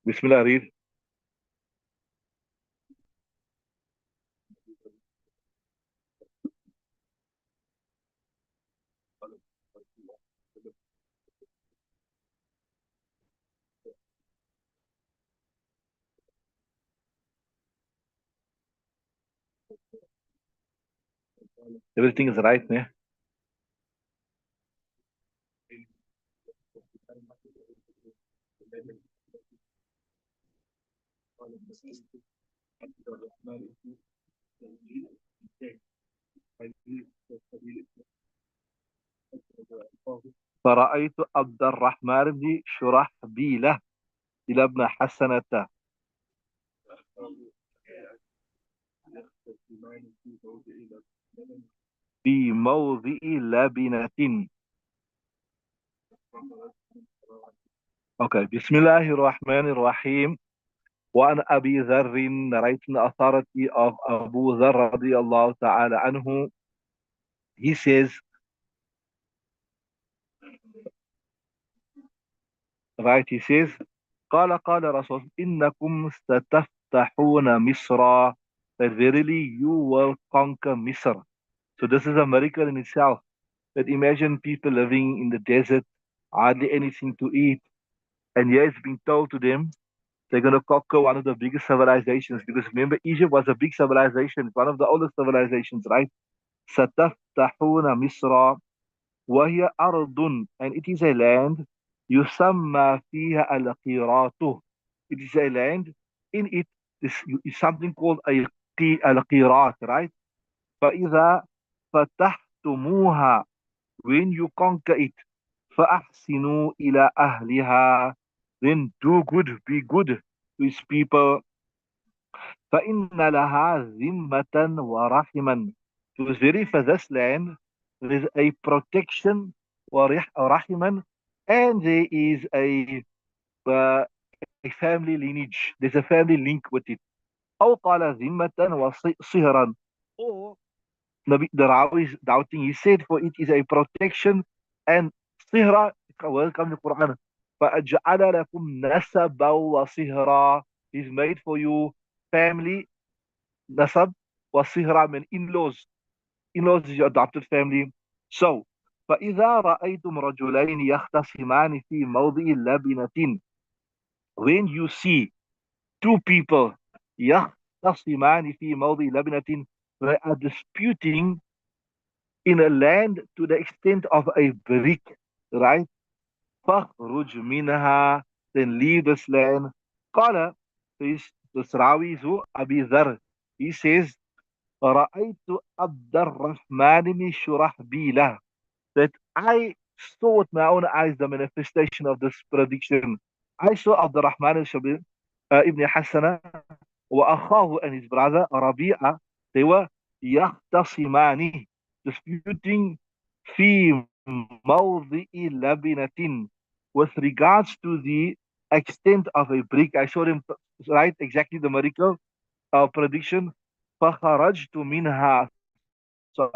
Bismillah, read. Everything is right, ne? فرأيت عبد الرحمن بن شرحبيلة إلى ابن حسنة في موضع لبنة. Okay. بسم الله الرحمن الرحيم. وعن أبي ذر narrating the authority of Abu Dharr رضي الله تعالى عنه. He says, right, he says, قال رسول إنكم ستفتحون مصر, that verily you will conquer Misr. So this is a miracle in itself. That imagine people living in the desert, hardly anything to eat, and here it's being told to them they're going to conquer one of the biggest civilizations. Because remember, Egypt was a big civilization, one of the oldest civilizations, right? ستفتحون مصر وهي أرض, and it is a land يسمى فيها القيراط. It is a land, in it is something called القيراط, right? فإذا فتحتموها, when you conquer it, فأحسنوا إلى أهلها, then do good, be good to its people. فإن لها ذمة ورحما, to its very for this land there is a protection, ورحما, and there is uh, a family lineage, there's a family link with it. أو قال ذمة وصهرا, or the Rawi is doubting. He said, for it is a protection, and sihra, welcome the Quran. فَأَجْعَلَ لَكُمْ نَسَبًا وَصِهْرًا. He's made for you family, nasab, وَصِهْرًا, mean in-laws. In-laws is your adopted family. So, فَإِذَا رَأَيْتُمْ رَجُلَيْنِ يَخْتَصِمَانِ فِي مَوْضِعِ لَبِنَةٍ, when you see two people, يَخْتَصِمَانِ فِي مَوْضِعِ لَبِنَةٍ, they are disputing in a land to the extent of a brick, right? فَاخْرُجْ مِنْهَا, then leave this land. قال, this Rawi is who? Abi Dhar. He says, رَأَيْتُ عَبْدَ الرَّحْمَنِ مِنْ شُرَحْبِيلَةٍ, that I saw with my own eyes the manifestation of this prediction. I saw Abd al-Rahman ibn Hassana وأخاه, and his brother Rabi'a, they were يختصمان, disputing في موضع لبنة, with regards to the extent of a brick. I saw them write exactly the miracle prediction. فخرجت منها, so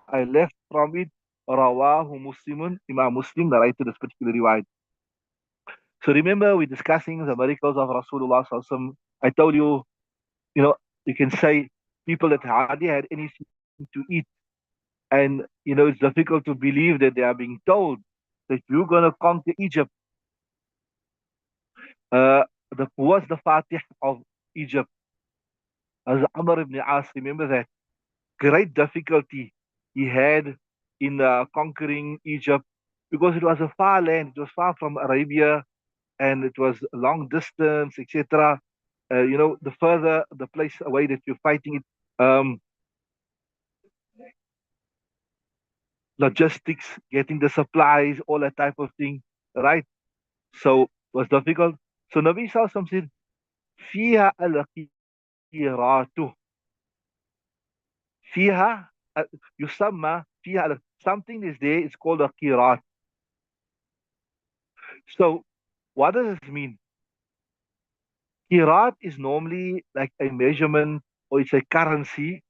I left from it. رواه مسلم, Imam Muslim narrated this particular riwayat. So remember, we're discussing the miracles of Rasulullah Sallallahu Alaihi Wasallam. I told you, you know, you can say people that hardly had anything to eat. And, it's difficult to believe that they are being told that you're going to conquer Egypt. Who was the Fatih of Egypt? As Amr ibn As, remember that great difficulty he had in conquering Egypt, because it was a far land, it was far from Arabia, and it was long distance, etc. The further the place away that you're fighting it, logistics, getting the supplies, all that type of thing, right? So it was difficult. So Nabi Sallallahu said, "Fiha al-qiratu, fiha yusamma fiha something is there. It's called a qirat." So what does this mean? Qirat is normally like a measurement, or it's a currency.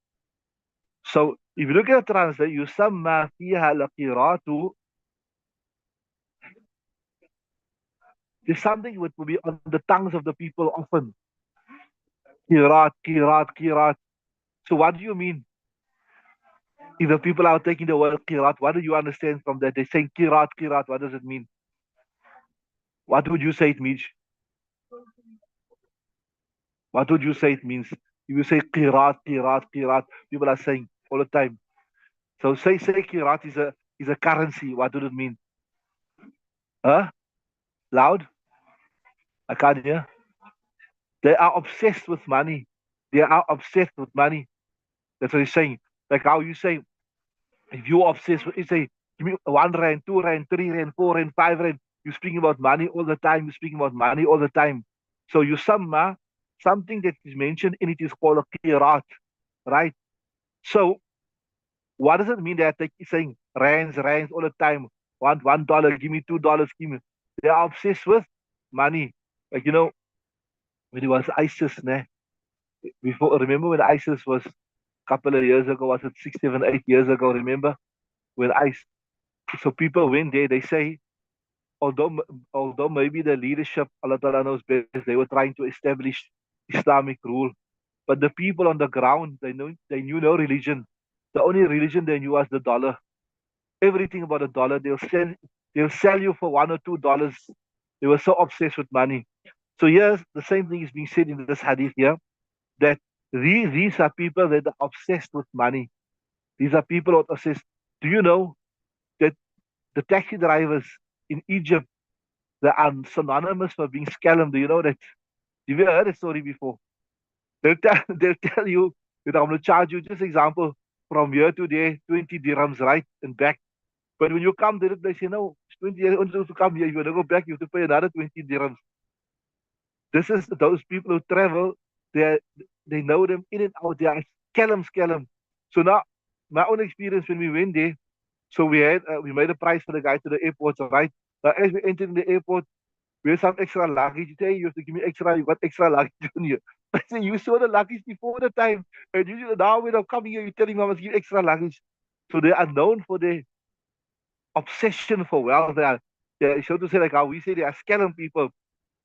So if you look at the translation, yusamma fiha al-qiratu, There's something which will be on the tongues of the people often. Kirat, kirat, kirat. So what do you mean? If the people are taking the word kirat, what do you understand from that? They're saying kirat, kirat. What does it mean? What would you say it means? What would you say it means? If you say kirat, kirat, kirat, people are saying all the time. So say kirat is a currency. What would it mean? Huh? Loud? I can't hear. They are obsessed with money. They are obsessed with money. That's what he's saying. Like how you say, if you're obsessed with, you say, give me 1 rand, 2 rand, 3 rand, 4 rand, 5 rand. You're speaking about money all the time. You're speaking about money all the time. So you something that is mentioned in it is called a qirat, right? So what does it mean that they keep saying rands all the time? $1, give me $2, give me. They are obsessed with money. Like when it was ISIS, ne? Before remember when ISIS was a couple of years ago, was it 6, 7, 8 years ago? Remember when ISIS? So people went there. They say, although although maybe the leadership, Allah Ta'ala knows best, they were trying to establish Islamic rule, but the people on the ground, they knew no religion. The only religion they knew was the dollar. Everything about a dollar, they'll sell you for $1 or $2. They were so obsessed with money. So here's the same thing is being said in this hadith here, that these are people that are obsessed with money. These are people who are obsessed. Do you know that the taxi drivers in Egypt, they are synonymous for being scammed? Do you know that? Have you heard a story before? They'll tell you that I'm going to charge you, just example, from here to there, 20 dirhams, right? And back. But when you come there, they say, no, it's 20 dirhams to come here. If you want to go back, you have to pay another 20 dirhams. This is those people who travel, they they know them in and out. They are scam. So now, my own experience when we went there, so we made a price for the guy to the airport, right? Now, as we entered in the airport, we had some extra luggage. He said, hey, you have to give me extra. You got extra luggage on you. I said, you saw the luggage before the time, and now when I'm coming here, you're telling me I must give extra luggage. So they are known for their obsession for wealth. They are so to say, like how we say, they are scamming people.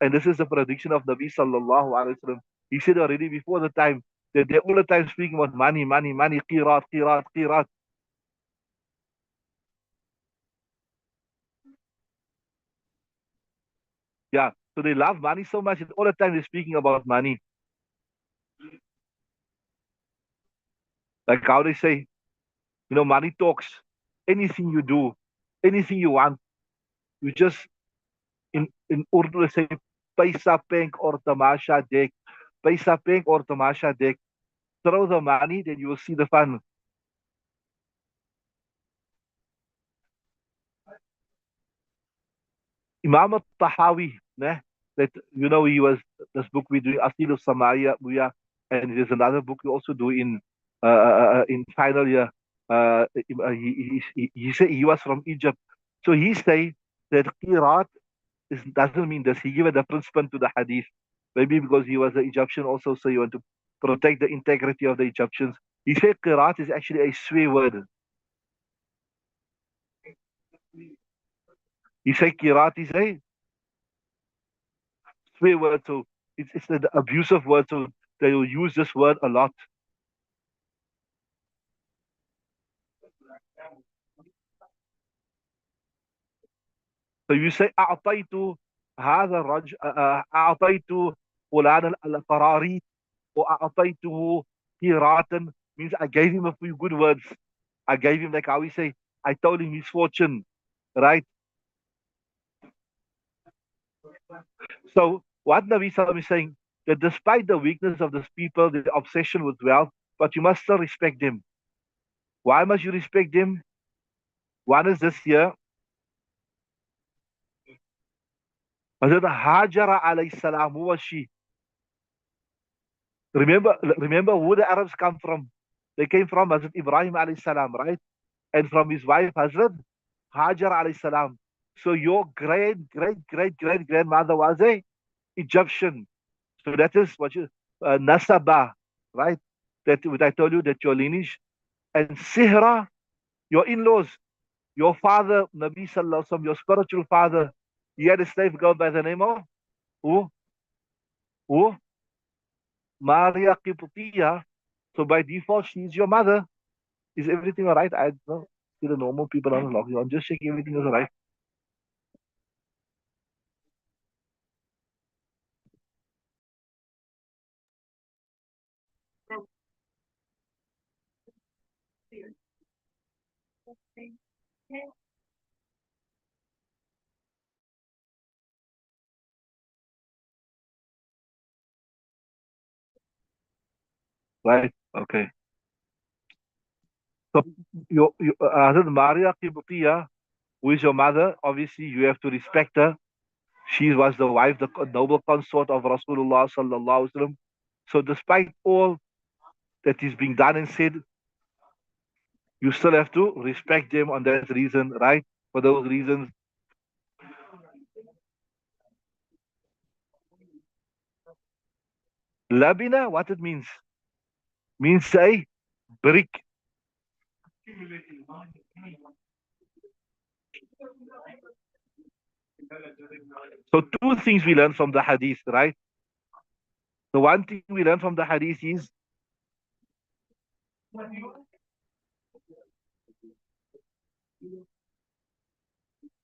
And this is the prediction of Nabi Sallallahu Alaihi Wasallam. He said already before the time that they're all the time speaking about money, money, money, qirat, qirat, qirat. Yeah. So they love money so much, and all the time they're speaking about money. Like how they say, money talks. Anything you do, anything you want, you just in Urdu they say, paisa bank or tamasha dek. Paisa bank or tamasha dek. Throw the money, then you will see the fun. Imam al-Tahawi, né? That he was this book we do Asilu Samaya Muya, and there's another book we also do in final year. He said he was from Egypt, so he say that Qirat doesn't mean this. He gave a different spin to the hadith, maybe because he was an Egyptian also, so you want to protect the integrity of the Egyptians. He said Qirat is actually a swear word. He said Qirat is a swear word, so it's an abusive word, so they will use this word a lot. So you say أعطيت هذا الرجل أعطيت فلان القراريط وأعطيته قيراطا, means I gave him a few good words. I gave him, like how we say, I told him his fortune, right? So what Nabi Sallam is saying, that despite the weakness of these people, the obsession with wealth, but you must still respect them. Why must you respect them? One is this year, Hazrat Hajara alayhi salam, who was she? Remember who the Arabs come from? They came from Hazrat Ibrahim alayhi salam, right? And from his wife Hazrat Hajar alayhi salam. So your great grandmother was a Egyptian. So that is what you Nasaba, right? That what I told you, that your lineage. And Sihra, your in-laws, your father, Nabi Sallallahu Alaihi Wasallam, your spiritual father. He had a slave girl by the name of who? Who? Maria Kiputia. So by default, she's your mother. Is everything all right? I don't know. See the normal people on the log on. Just check everything is all right. Right? Okay. So your Hazrat Maria Kiputia, who is your mother, obviously you have to respect her. She was the wife, the noble consort of Rasulullah sallallahu alaihi wasallam. So despite all that is being done and said, you still have to respect them on that reason, right? For those reasons. Labina, what it means a brick. So two things we learn from the hadith, right? The one thing we learn from the hadith is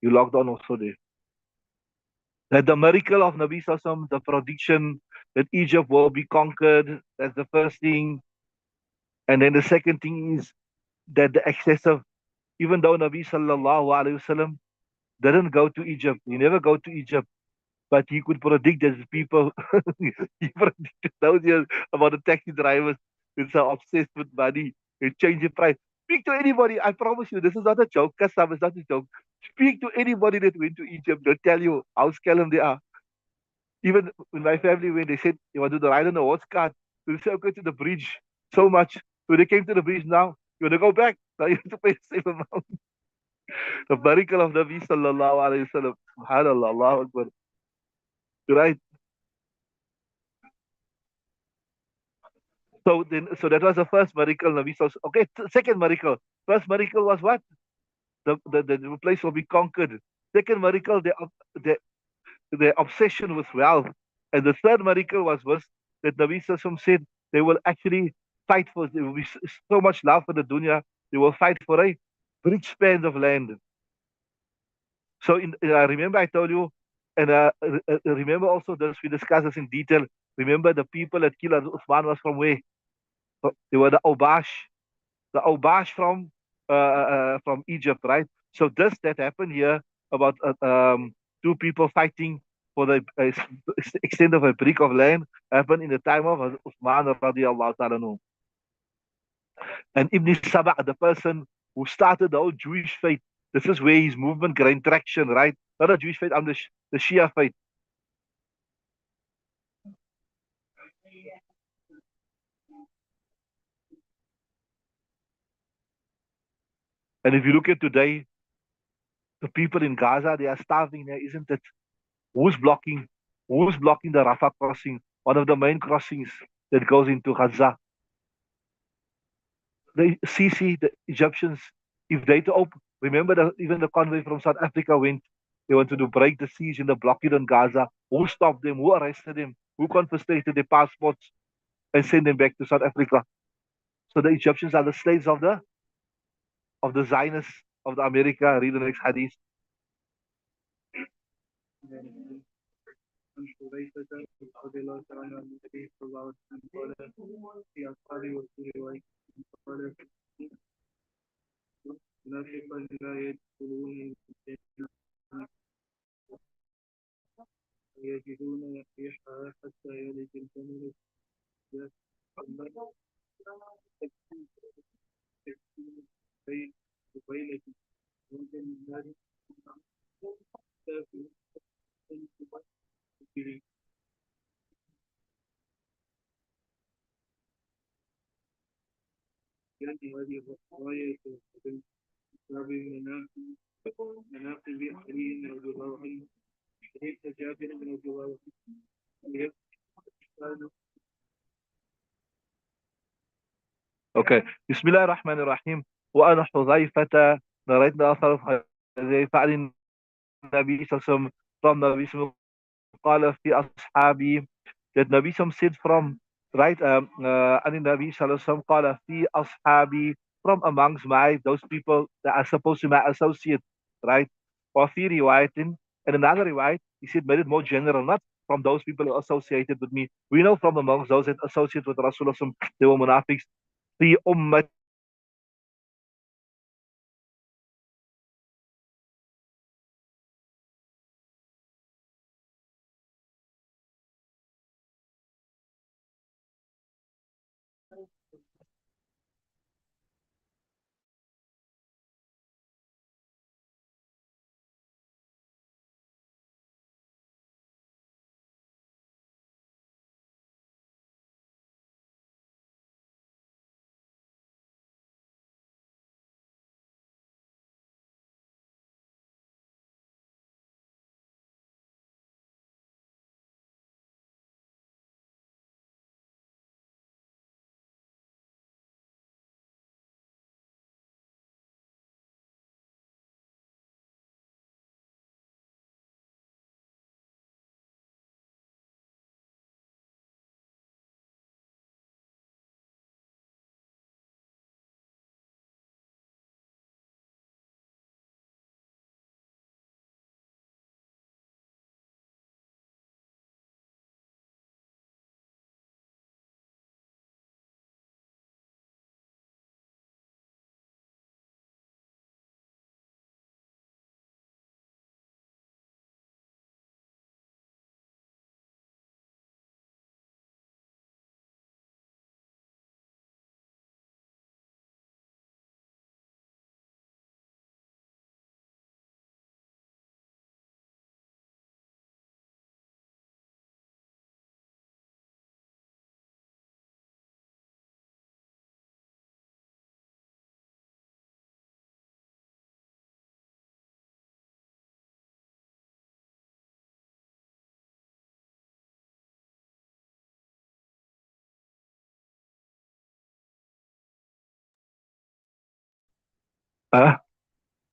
you logged on also there. That the miracle of Nabi Sassam, the prediction that Egypt will be conquered, that's the first thing. And then the second thing is that the excessive, even though Nabi Sallallahu Alaihi Wasallam didn't go to Egypt, he never go to Egypt, but he could predict that people, he predicted those years about the taxi drivers who are obsessed with money and change the price. Speak to anybody, I promise you, this is not a joke, Kassam, it's not a joke. Speak to anybody that went to Egypt, they'll tell you how scam they are. Even in my family, when they said you want to do the ride on the horse cart, we said, okay, to the bridge so much. When they came to the bridge now, you want to go back? Now you have to pay the same amount. The miracle of Nabi sallallahu alayhi wa sallam. Subhanallah, Allahu Akbar. Right? So that was the first miracle Nabi sallallahu. Okay, second miracle. First miracle was what? The place will be conquered. Second miracle, the, their obsession with wealth. And the third miracle was that Nabi Sassam said they will actually fight for, there will be so much love for the dunya, they will fight for a big span of land. So I remember I told you, and remember also this, we discussed this in detail. Remember the people that killed Uthman was from where? They were the Aubash from Egypt, right? So this that happened here about two people fighting for the extent of a brick of land happened in the time of Uthman radiallahu ta'ala anhu. And Ibn Saba, the person who started the whole Jewish faith, this is where his movement gained traction, right? Not a Jewish faith, I'm the Shia faith. And if you look at today, the people in Gaza, they are starving there, isn't it? Who's blocking? Who's blocking the Rafah crossing? One of the main crossings that goes into Gaza. The Sisi, the Egyptians, if they to open, remember even the convoy from South Africa went, they wanted to break the siege and the blockade on Gaza. Who stopped them? Who arrested them? Who confiscated their passports and sent them back to South Africa? So the Egyptians are the slaves of the Zionists of the America. Read the next hadith. Okay. Bismillah ar-Rahman ar-Rahim. وأنا حذيفة narrate the author of حذيفة عن النبي صلى الله عليه وسلم from Nabi Sallallahu قال في أصحابي, that Nabi Sallallahu said from, right, and Nabi Sallallahu قال في أصحابي, from amongst my, those people that are supposed to be my associate, right? وفي رواية, and another riwayat, he said, made it more general, not from those people who are associated with me. We know from amongst those that associate with Rasulullah, they were munafiqs. في أمة.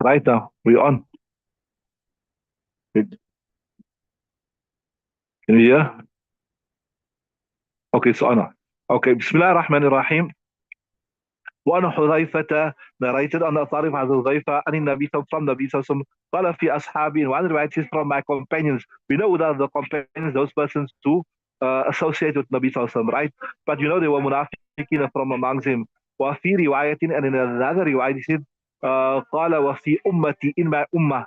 Right now, we on. Can you hear? Okay, so on. Okay, بسم الله الرحمن الرحيم. وأنا حذيفة, narrated on the authority of Hudhaifa عن النبي from Nabi صلى الله عليه وسلم قال في أصحابي, one riwayat is from my companions. We know that the companions, those persons to associate with Nabi صلى الله عليه وسلم, right? But you know they were munafiqin from amongst them. وفي رواية, and in another riwayat he said قال وفي أمتي, in my ummah.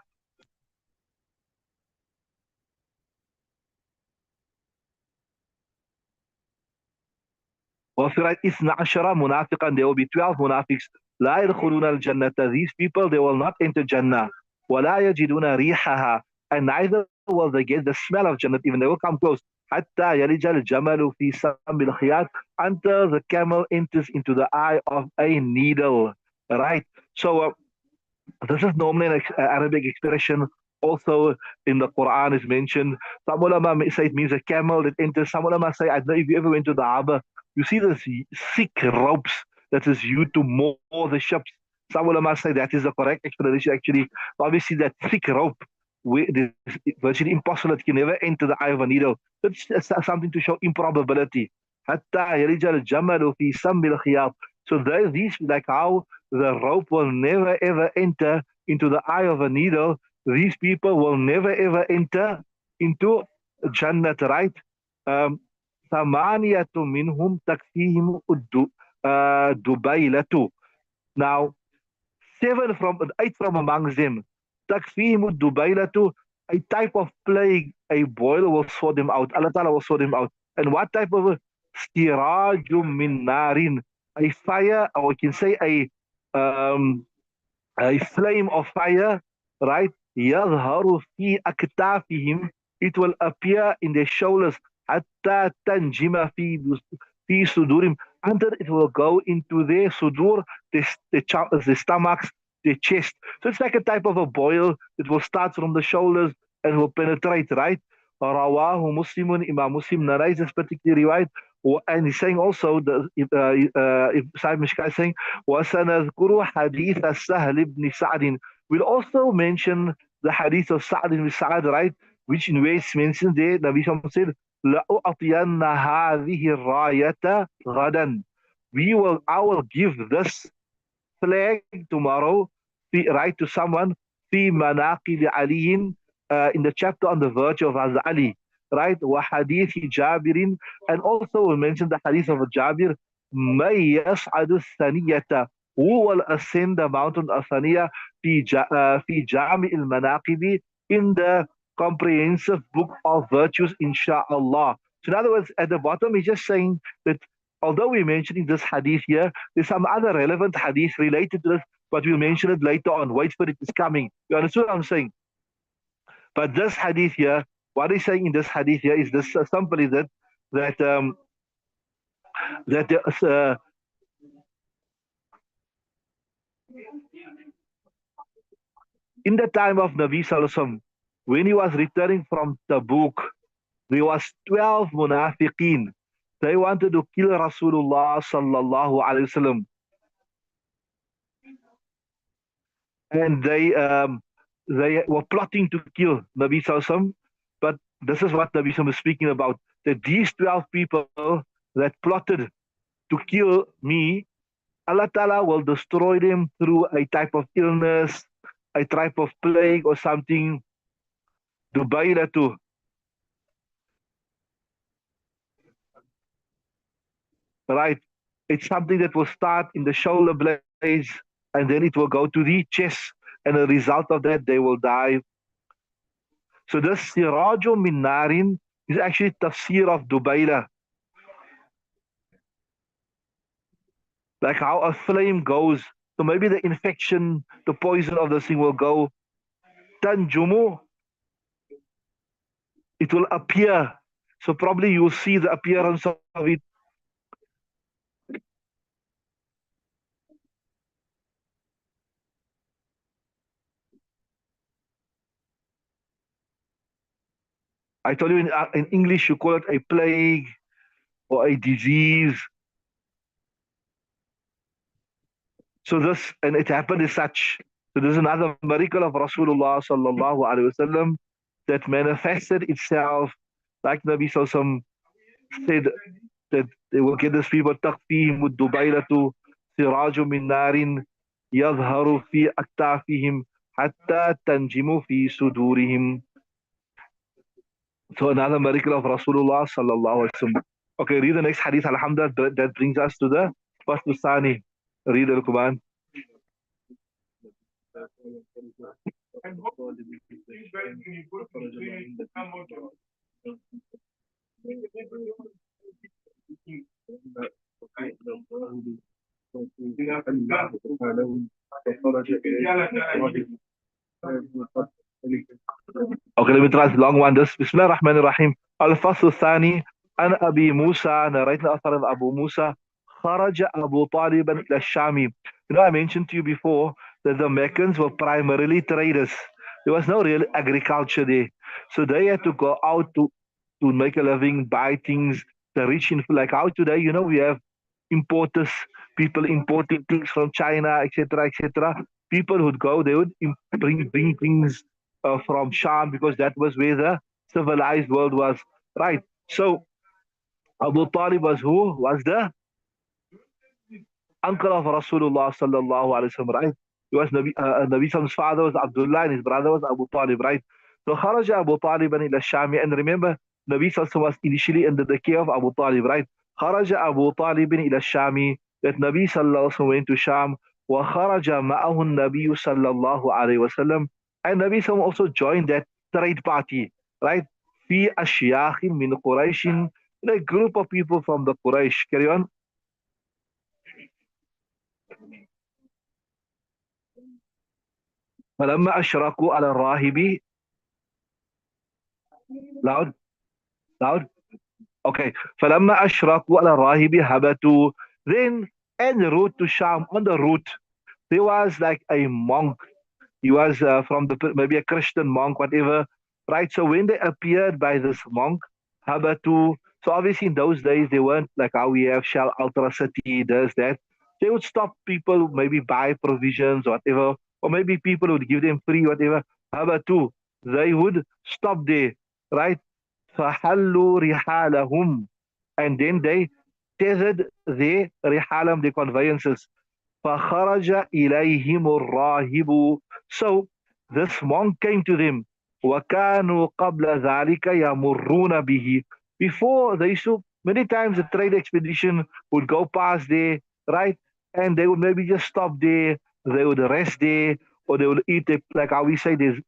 وفي رواية إثنى عشر منافقا, there will be 12 munafiqs. لا يدخلون الجنة, these people they will not enter Jannah. ولا يجدون ريحها, and neither will they get the smell of Jannah, even they will come close. حتى يلج الجمل في سم الخياط, until the camel enters into the eye of a needle, right? So this is normally an Arabic expression. Also in the Quran is mentioned. Some ulama say it means a camel that enters. Some ulama say, I don't know if you ever went to the harbor, you see this thick ropes that is used to moor the ships. Some ulama say that is the correct explanation actually. Obviously that thick rope, it is virtually impossible, it can never enter the eye of a needle. It's something to show improbability. حتى يلج الجمل في سم الخياط. So these, like how the rope will never ever enter into the eye of a needle, these people will never ever enter into Jannat, right? Um, ثمانية منهم تكفيهم دبيلة. Now, eight from amongst them, تكفيهم الدبيلة, a type of plague, a boil will sort them out. Allah Ta'ala will sort them out. And what type of stiraj min narin, a fire, or we can say a flame of fire, right? يظهر في أكتافهم, it will appear in their shoulders. حتى تنجم في صدورهم, until it will go into their sudur, the stomachs, the chest. So it's like a type of a boil. It will start from the shoulders and will penetrate, right? رواه مسلم, Imam Muslim narrates this particular riwayat. And he's saying also, if Sahib Mishkaat is saying, وَسَنَذْكُرُ حَدِيثَ سَهْلِ بْنِ سَعْدٍ, we'll also mention the hadith of Sa'd ibn Sa'd, right? which in ways mentioned there, Nabi Sallallahu said, لَأُعْطِيَنَّ هَذِهِ الرَّايَةَ غَدًا. I will give this flag tomorrow, right, to someone, في مناقب علي, in the chapter on the virtue of Hazrat Ali, right, وحديث جابر, and also we mentioned the hadith of Jabir, من يصعد الثنية, who will ascend the mountain of Thaniya, في جامع المناقب, in the comprehensive book of virtues, inshallah. So in other words, at the bottom he's just saying that although we're mentioning this hadith here, there's some other relevant hadith related to this, but we'll mention it later on. Wait for it, it's coming. You understand what I'm saying? But this hadith here, what he's saying in this hadith here is this simply that that in the time of Nabi Sallallahu Alaihi Wasallam, when he was returning from Tabuk, there was 12 munafiqeen. They wanted to kill Rasulullah Sallallahu Alaihi Wasallam, and they were plotting to kill Nabi Sallallahu. But this is what Nabi Sallallahu is speaking about, that these 12 people that plotted to kill me, Allah Ta'ala will destroy them through a type of illness, a type of plague or something. Dubayla too. Right? It's something that will start in the shoulder blades and then it will go to the chest. And the result of that, they will die. So this Siraju min Narin is actually tafsir of Dubayla. Like how a flame goes. So maybe the infection, the poison of this thing will go. Tanjumu, it will appear. So probably you'll see the appearance of it. I told you in English you call it a plague or a disease. So this, and it happened as such. So there's another miracle of Rasulullah sallallahu alaihi wasallam that manifested itself, like Nabi Sallallahu said, that they will get this people تقفيهم الدبيلة سراج من نار يظهر في أكتافهم حتى تنجم في صدورهم. So another miracle of Rasulullah sallallahu alaihi wasallam. Okay, read the next hadith. Alhamdulillah, that brings us to the first Sani. Read the Quran. Okay, let me try this long one. This Bismillah ar-Rahman ar-Rahim. Al-Fasl Thani, an Abi Musa, narrating the author of Abu Musa, Kharaja Abu Taliban ila Shami. You know, I mentioned to you before that the Meccans were primarily traders. There was no real agriculture there. So they had to go out to make a living, buy things, the rich in, like how today, you know, we have importers, people importing things from China, etc., etc. People would go, they would bring things from Sham because that was where the civilized world was. Right. So Abu Talib was who? Was the uncle of Rasulullah sallallahu alaihi wasallam, right? He was Nabi Sallam's father was Abdullah and his brother was Abu Talib, right? So Kharaja Abu Talib ila Shami, and remember Nabi Sallam was initially under the care of Abu Talib, right? Kharaja Abu Talib ila Shami, that Nabi Sallallahu alaihi wasallam went to Sham, wa kharaja ma'ahu Nabi Sallallahu alaihi wasallam, and Nabi Sallam also joined that trade party, right? Fi ashyakhin min Quraishin, a group of people from the Quraysh. Carry on. فلما أشركوا على الراهب. Loud, loud. Okay. فلما أشركوا على الراهب هبتوا. Then en route to Sham, on the route, there was like a monk. He was from maybe a Christian monk, whatever. Right. So when they appeared by this monk, Habatu. So obviously in those days they weren't like how we have Shell Ultra City, does that. They would stop people, maybe buy provisions or whatever, or maybe people would give them free whatever. Habatu. they would stop there, right? فَحَلُّوا رِحَالَهُمْ, and then they tethered their rihalam, their conveyances. فَخَرَجَ إِلَيْهِمُ الرَّاهِبُ, so this monk came to them. وَكَانُوا قَبْلَ ذَلِكَ يَمُرُّونَ بِهِ, before they used to, many times a trade expedition would go past there, right? And they would maybe just stop there, they would rest there, or they would eat, like how we say, there's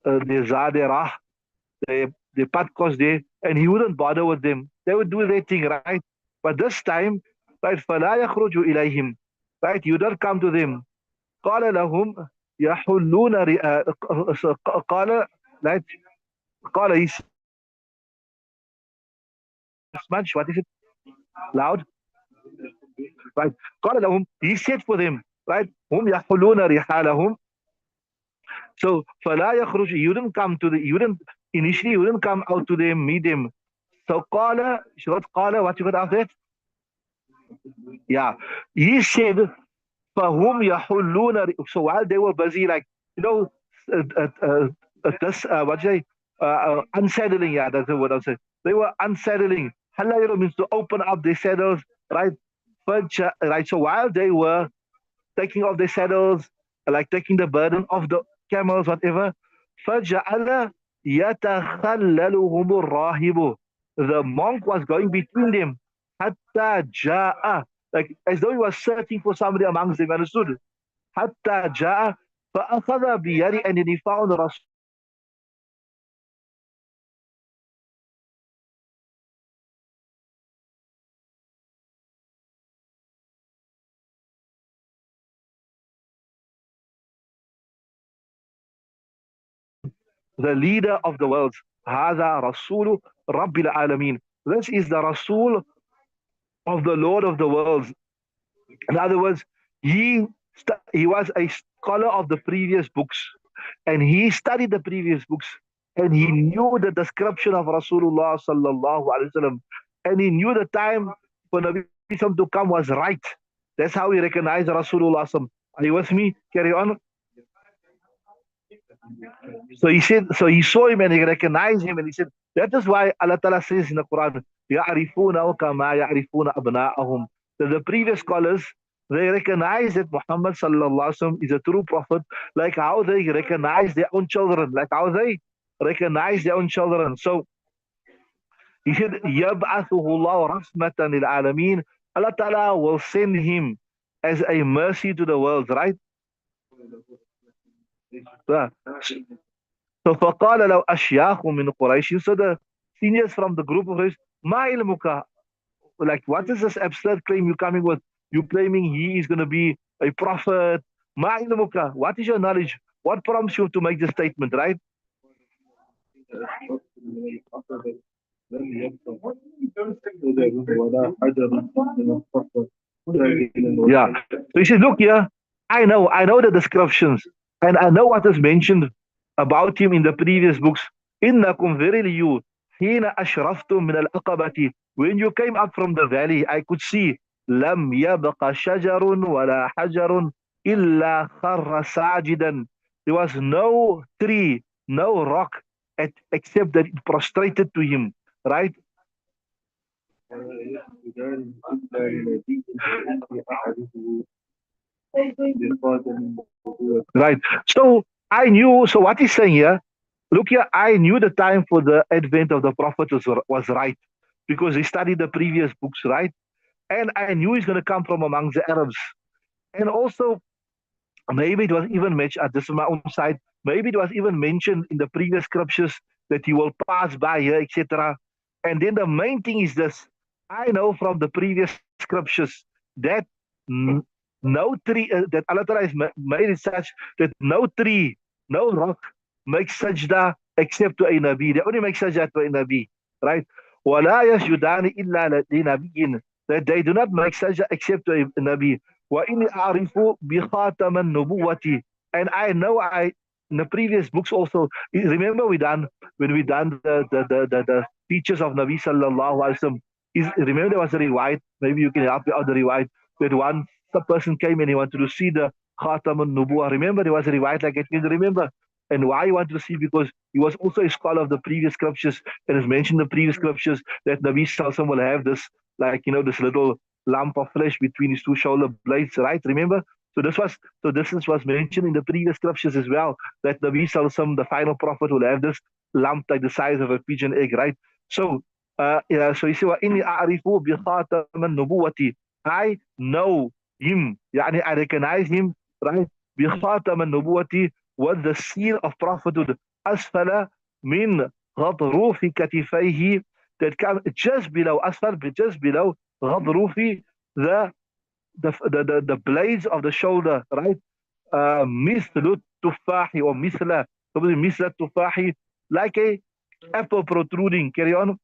zaderah, the patkos there, and he wouldn't bother with them. They would do their thing, right? But this time, right, فَلَا يَخْرُجُ إِلَيْهِمْ, right, you don't come to them. قال لهم يحلون قال, right, قال, he smudge, what is it? Loud? Right. قال لهم, he said for them, right, هم يحلون رحالهم. So فلا يخرج, you didn't come to the, you didn't, initially you didn't come out to them, meet them. So قال, قال, what you got after that? Yeah. He said, فهم يحلون, so while they were busy, like, you know, this, what do you say, unsaddling, yeah, that's the word I'll say. They were unsaddling. Halayro means to open up their saddles, right? Right. So while they were taking off their saddles, like taking the burden of the camels, whatever, فَجَعَلَ يَتَخَلَّلُهُمُ الرَّاهِبُ, the monk was going between them, حَتَّى جَاءَ, like as though he was searching for somebody amongst them, understood? حَتَّى جَاءَ فَأَخَذَ بِيَدِي, and then he found the leader of the worlds. هذا رسول رب العالمين. This is the Rasul of the Lord of the worlds. In other words, he was a scholar of the previous books, and he studied the previous books, and he knew the description of Rasulullah sallallahu alaihi wasallam, and he knew the time for Nabi Sallam to come was right. That's how he recognized Rasulullah sallam. Are you with me? Carry on. So he said, so he saw him and he recognized him, and he said, that is why Allah Ta'ala says in the Quran, يَعْرِفُونَهُ كَمَا يَعْرِفُونَ أَبْنَاءَهُم. So the previous scholars, they recognize that Muhammad sallallahu alaihi wasallam is a true prophet, like how they recognize their own children, like how they recognize their own children. So he said, يَبْعَثُهُ اللَّهُ رَحْمَةً لِلْعَالَمِينَ. Allah Ta'ala will send him as a mercy to the world, right? So so فقال له أشياخ من قريش, so the seniors from the group of Quraysh, ما علمك, like what is this absurd claim you're coming with? You claiming he is going to be a prophet. ما علمك, what is your knowledge? What prompts you to make this statement, right? Yeah. So he says, look here, I know the descriptions, and I know what is mentioned about him in the previous books. إنكم, verily you, حين أشرفتم من العقبة, when you came up from the valley, I could see لم يبق شجر ولا حجر إلا خر ساجدا. There was no tree, no rock, except that it prostrated to him, right? Right. So I knew, so what he's saying here, look here, I knew the time for the advent of the prophet was right, because he studied the previous books, right? And I knew he's going to come from among the Arabs. And also, maybe it was even mentioned, this is my own side, maybe it was even mentioned in the previous scriptures that he will pass by here, etc. And then the main thing is this, I know from the previous scriptures that no tree, that Allah Ta'ala has made it such that no tree, no rock makes sajda except to a Nabi. They only make sajda to a Nabi, right? وَلَا يَسْجُدَانِ إِلَّا لِنَبِيٍّ, that they do not make sajda except to a Nabi. وَإِنِّي أَعْرِفُ بِخَاتَمَ النُّبُوَّةِ, and I know, in the previous books also, remember when we done the features of Nabi sallallahu alaihi wasallam, remember there was a riwayat, maybe you can help me out the riwayat, that one the person came and he wanted to see the Khatam al-Nubuwah. Remember there was a riwayat like it, remember? And why he wanted to see? Because he was also a scholar of the previous scriptures, and has mentioned the previous scriptures that Nabi Sallallahu will have this, like, this little lump of flesh between his two shoulder blades, right? Remember? So this was mentioned in the previous scriptures as well, that Nabi Sallallahu, the final prophet, will have this lump like the size of a pigeon egg, right? So yeah, so you see, وَإِنِّي أَعْرِفُ بِخَاتَمَ النُّبُوَّةِ, I know him, يعني I recognize him, right? بِخَاتَمَ النُّبُوَّةِ, with the seal of prophethood, أسفل من غضروف كتفيه, that come just below, أسفل, just below غضروف, the the blades of the shoulder, right? مثل التفاح or مثل التفاح, like a apple protruding. Carry on.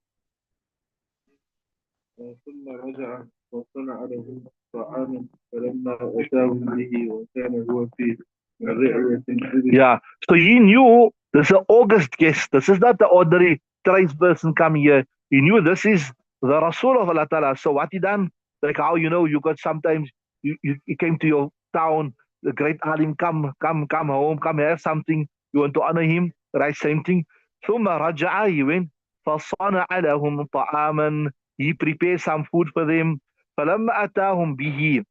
ثم رجع وصنع لهم طعاما فلما أتاهم به وكان هو في الرعية الإبل. Yeah. So he knew this is an august guest. This is not the ordinary tradesperson coming here. He knew this is the Rasul of Allah Ta'ala. So what he done? Like how you got sometimes you came to your town, the great alim, come home, come have something. You want to honor him, right? Same thing. ثم رجع, he went فصنع لهم طعاما, he prepared some food for them. فلما أتاهم به,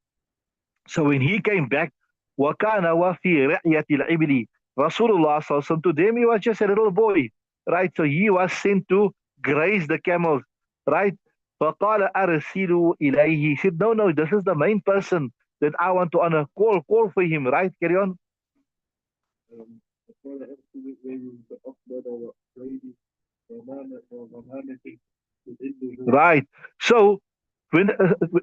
so when he came back, وَكَانَ وَفِي رِعْيَةِ الْعِبْلِ, Rasulullah sallallahu alaihi wasallam, to them he was just a little boy, right? So he was sent to graze the camels, right? فَقَالَ أَرْسِلُوا إِلَيْهِ, he said, no, no, this is the main person that I want to honor. Call for him, right? Carry on. فقال أرسل إليه فأقبل وأقبل وغمامة تذله. Right. So when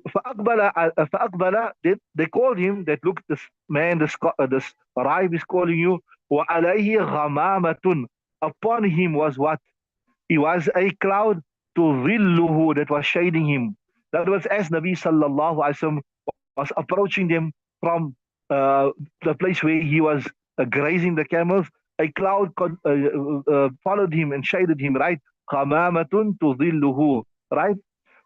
فأقبل, they called him that, look, this man, this Raib is calling you. وعليه غمامة, upon him was what? He was a cloud to ظله, that was shading him. That was as Nabi sallallahu alaihi wasallam was approaching them from the place where he was grazing the camels. A cloud followed him and shaded him, right? غمامة تظله, right?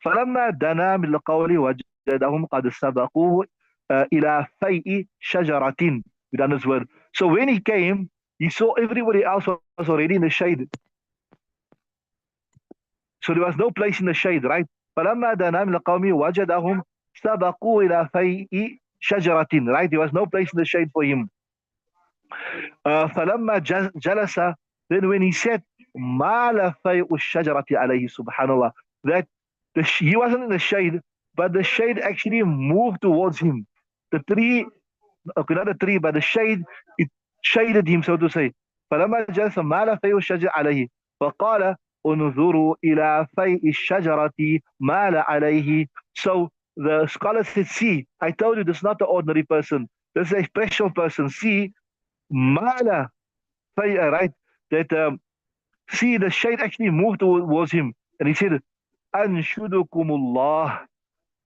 فلما دنا من القول وجدهم قد سبقوه إلى فيء شجرة, with this word. So when he came, he saw everybody else was already in the shade. So there was no place in the shade, right? فلما دنا من القوم وجدهم سبقوا إلى فيء شجرة, right? There was no place in the shade for him. فلما جلس, then when he said مال فيء الشجرة عليه, subhanallah, that he wasn't in the shade, but the shade actually moved towards him. The tree, okay, not the tree, but the shade, it shaded him, so to say. فلما جلس مال فيء الشجرة عليه فقال انظروا إلى فيء الشجرة مال عليه. So the scholar said, see, I told you this is not the ordinary person. This is a special person. See, mala fay'a, right? That see, the shade actually moved towards him, and he said, "Anshudukumullah,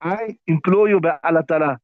I implore you by Allah Ta'ala,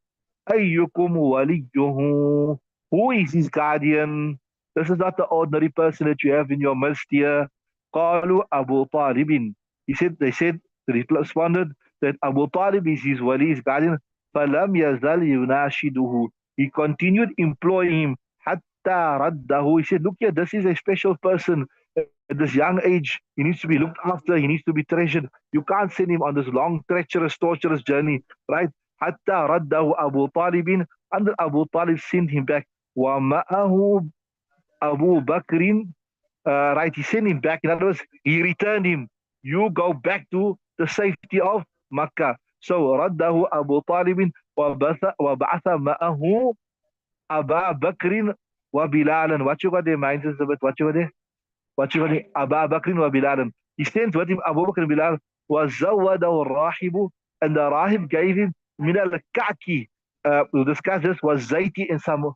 ayyukum waliyuhu, who is his guardian? This is not the ordinary person that you have in your midst here." قالوا Abu Talibin. They said, they responded that Abu Talib is his wali, his guardian. فَلَمْ يَزَلْ يُنَاشِدُهُ, he continued employing him. حَتَّى رَدَّهُ, he said, look here, this is a special person. At this young age, he needs to be looked after, he needs to be treasured. You can't send him on this long, treacherous, torturous journey, right? حَتَّى رَدَّهُ Abu Talibin, and Abu Talib sent him back. وَمَأَهُ Abu Bakrin, right, he sent him back. In other words, he returned him. You go back to the safety of Makkah. So رده أبو طالب وبعث معه أبا بكر وبلالا. What you got there, minds a bit? What you got there? What you got there? أبا بكر وبلالا. He sent with him Abu Bakr and Bilal. وزوده الراهب, and the Rahib gave him من الكعك. We'll discuss this. Was zayti, and some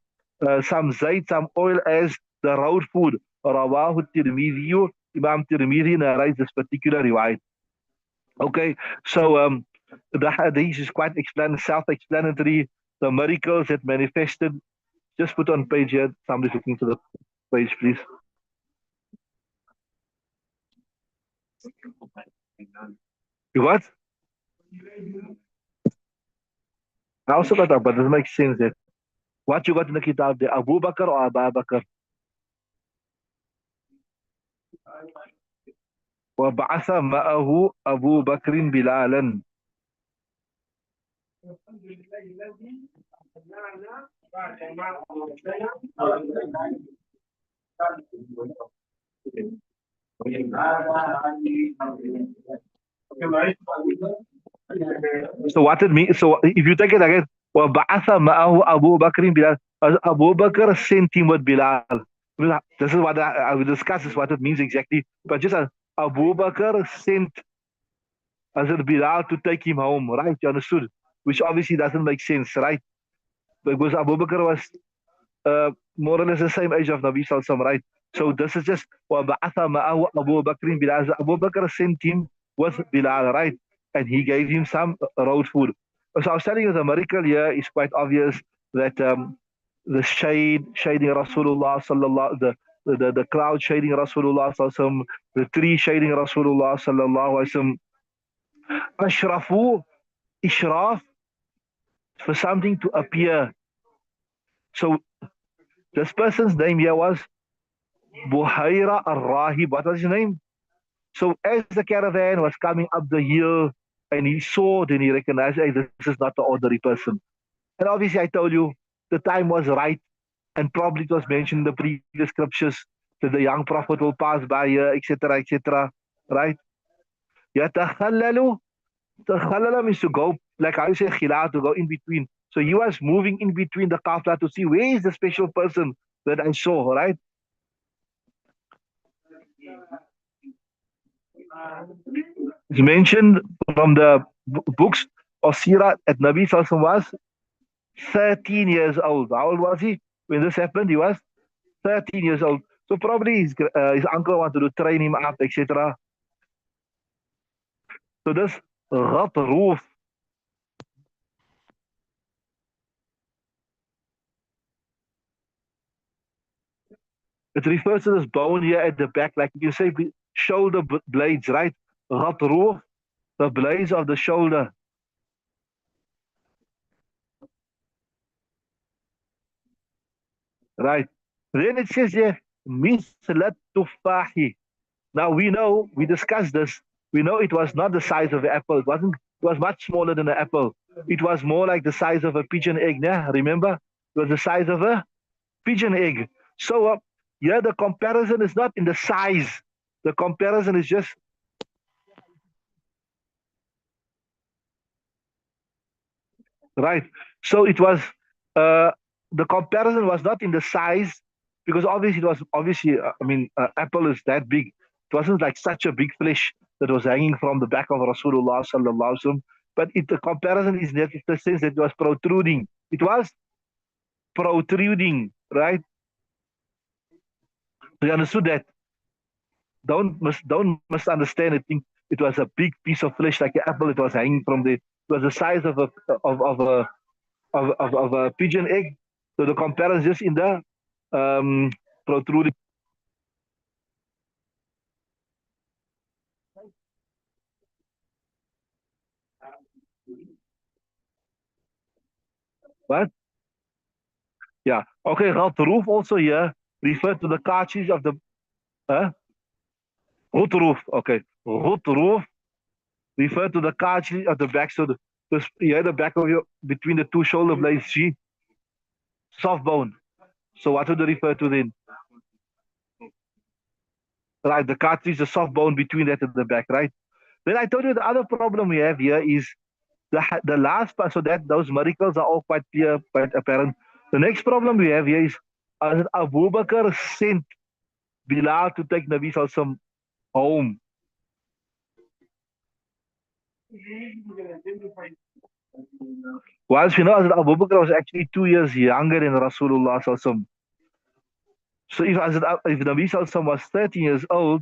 zayt, some oil as the road food. Rawahu Tirmidhi. Imam Tirmidhi narrates this particular riwayat. Okay, so the hadith is quite self-explanatory. The miracles that manifested. Just put on page here. Somebody's looking for the page, please. You what? I also got that, but it doesn't make sense. That what you got in the kitab there, Abu Bakr or Abu Bakr? وبعث معه أبو بكر بلالا. So what it means, so if you take it again, وبعث معه أبو بكر بلال. Abu Bakr sent him with Bilal. This is what I will discuss, is what it means exactly. But just Abu Bakr sent Hazrat Bilal to take him home, right? You understood? Which obviously doesn't make sense, right? Because Abu Bakr was more or less the same age of Nabi Sallallahu Alaihi Wasallam, right? So this is just وَبَعَثَ مَعَهُ أَبُو بَكْرٍ بِلَالٍ. Abu Bakr sent him with Bilal, right? And he gave him some road food. So I was telling you the miracle here is quite obvious that the shading Rasulullah sallallahu the cloud shading Rasulullah sallallahu alaihi wasallam, the tree shading Rasulullah sallallahu alaihi wasallam. Ashrafu, ishraf, for something to appear. So this person's name here was Buhaira al-Rahib. What was his name? So as the caravan was coming up the hill and he saw, then he recognized, hey, this is not the ordinary person. And obviously I told you the time was right, and probably it was mentioned in the previous scriptures that the young prophet will pass by here, etc., etc., right? Yatakhallalu, takhallala means to go, like I say, khila, to go in between. So he was moving in between the kafla to see where is the special person that I saw, right? It's mentioned from the books of Sirah that Nabi Sallallahu was 13 years old. How old was he when this happened? He was 13 years old. So probably his uncle wanted to train him up, etc. So this Ghatroof, it refers to this bone here at the back, like you say, shoulder blades, right? Ghatroof, the blades of the shoulder, right? Then it says here, Mislat Tufahi. Now we know, we discussed this, we know it was not the size of an apple. It wasn't, it was much smaller than an apple. It was more like the size of a pigeon egg, yeah? Remember? It was the size of a pigeon egg. So here the comparison is not in the size. The comparison is just right. So it was the comparison was not in the size, because obviously it was obviously apple is that big. It wasn't like such a big flesh that was hanging from the back of Rasulullah sallallahu alaihi wasallam. But the comparison is in the sense that it was protruding. It was protruding, right? So you understood that. Don't misunderstand it. Think it was a big piece of flesh like an apple. It was hanging from the. It was the size of a pigeon egg. So the comparison is just in the protruding. What? Yeah. Okay. Roof also here refer to the cartridge of the roof. Okay. Roof refer to the cartridge of the back. So the back of your between the two shoulder blades. See, soft bone. So what would they refer to then? Right. The cartridge, the soft bone between that and the back. Right. Then I told you the other problem we have here is the last part. So that those miracles are all quite clear, quite apparent. The next problem we have here is Abu Bakr sent Bilal to take Nabi Sallallahu home. Whilst we know that Abu Bakr was actually 2 years younger than Rasulullah Sallallahu. So if Nabi Sallallahu was 13 years old,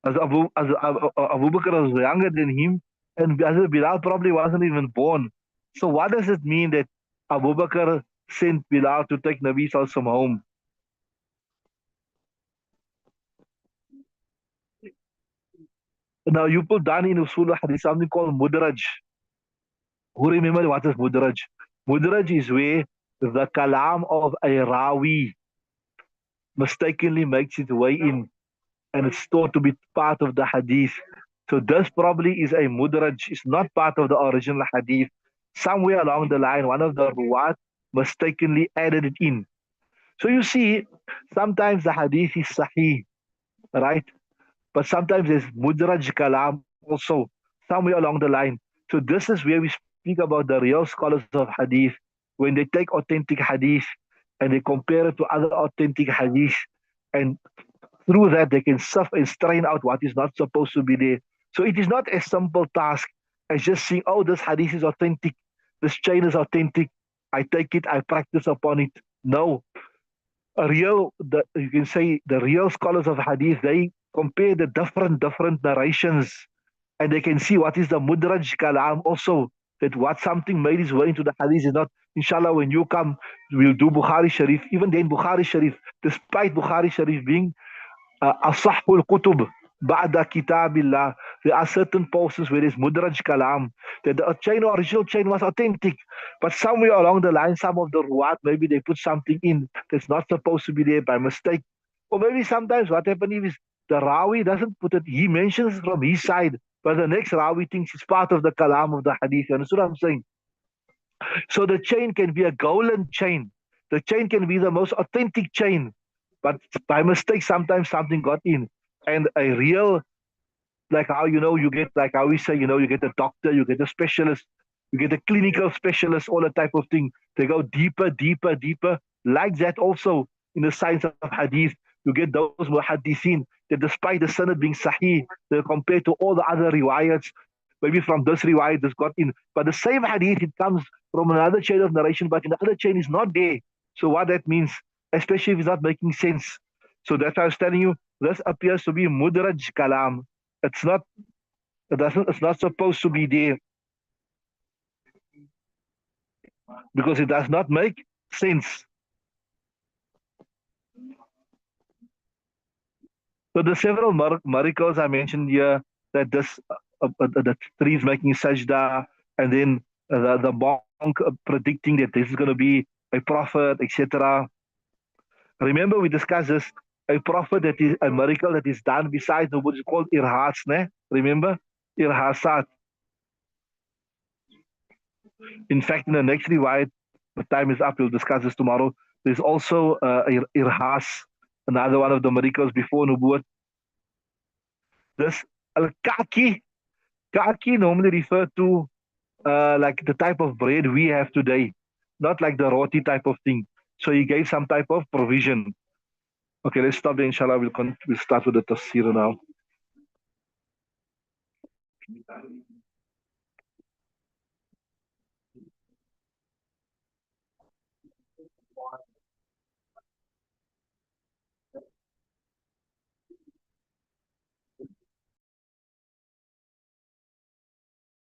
Abu Bakr was younger than him, and Hazrat Bilal probably wasn't even born. So what does it mean that Abu Bakr sent Bilal to take Nabi Sallallahu home? Now you put down in Usul Hadith something called Mudraj. Who remember what is Mudraj? Mudraj is where the kalam of a Rawi mistakenly makes its way in and it's thought to be part of the hadith. So this probably is a mudraj. It's not part of the original hadith. Somewhere along the line, one of the ruwat mistakenly added it in. So you see, sometimes the hadith is sahih, right? But sometimes there's mudraj kalam also, somewhere along the line. So this is where we speak about the real scholars of hadith, when they take authentic hadith and they compare it to other authentic hadith, and through that they can sift and strain out what is not supposed to be there. So it is not a simple task as just seeing, oh, this hadith is authentic, this chain is authentic, I take it, I practice upon it. No, you can say the real scholars of hadith, they compare the different narrations, and they can see what is the mudraj kalam also, that what something made its way into the hadith is not. Inshallah, when you come, we'll do Bukhari Sharif. Even then, Bukhari Sharif, despite Bukhari Sharif being أصح الكتب بعد كتاب الله. There are certain portions where there's mudraj kalam, that the chain, original chain was authentic, but somewhere along the line, some of the ruwat, maybe they put something in that's not supposed to be there by mistake. Or maybe sometimes what happens is the rawi doesn't put it, he mentions it from his side, but the next rawi thinks it's part of the kalam of the hadith. You understand what I'm saying? So the chain can be a golden chain. The chain can be the most authentic chain, but by mistake, sometimes something got in. And a real, like how you get, like how we say, you get a doctor, you get a specialist, you get a clinical specialist, all that type of thing. They go deeper, deeper, deeper. Like that also in the science of hadith, you get those muhaddithin that despite the sanad being sahih, they're compared to all the other riwayats, maybe from this riwayat this got in. But the same hadith, it comes from another chain of narration, but in the other chain is not there. So what that means, especially if it's not making sense. So that's why I was telling you, this appears to be mudraj kalam. It's not, it's not supposed to be there because it does not make sense. So the several miracles I mentioned here, that this the tree is making sajda, and then the monk predicting that this is going to be a prophet, etc. Remember we discussed this. A prophet, that is a miracle that is done besides what is called irhas, ne? Remember irhasat. In fact, in the next riwayat, the time is up. We'll discuss this tomorrow. There's also irhas, another one of the miracles before nubuwwat. This al-kaki normally refer to like the type of bread we have today, not like the roti type of thing. So he gave some type of provision. Okay, let's stop there. Inshallah, we'll start with the tafsir now.